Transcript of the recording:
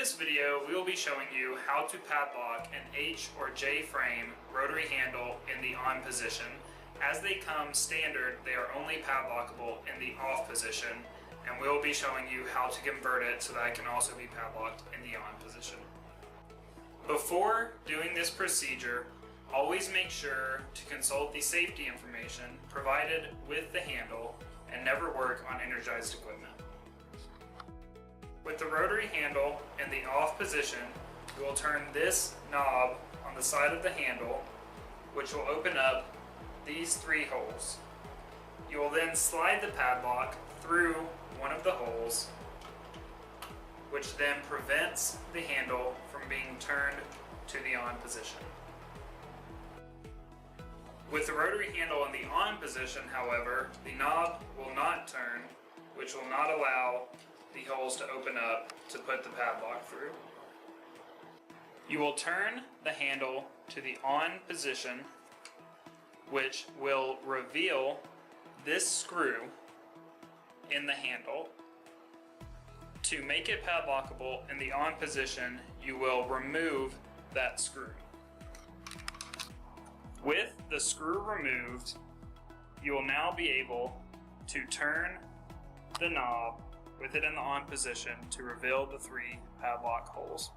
this video, we will be showing you how to padlock an H or J-frame rotary handle in the on position. As they come standard, they are only padlockable in the off position, and we'll be showing you how to convert it so that it can also be padlocked in the on position. Before doing this procedure, always make sure to consult the safety information provided with the handle and never work on energized equipment. With the rotary handle in the off position, you will turn this knob on the side of the handle, which will open up these three holes. You will then slide the padlock through one of the holes, which then prevents the handle from being turned to the on position. With the rotary handle in the on position, however, the knob will not turn, which will not allow the holes to open up to put the padlock through. You will turn the handle to the on position, which will reveal this screw in the handle. To make it padlockable in the on position, you will remove that screw. With the screw removed, you will now be able to turn the knob with it in the on position to reveal the three padlock holes.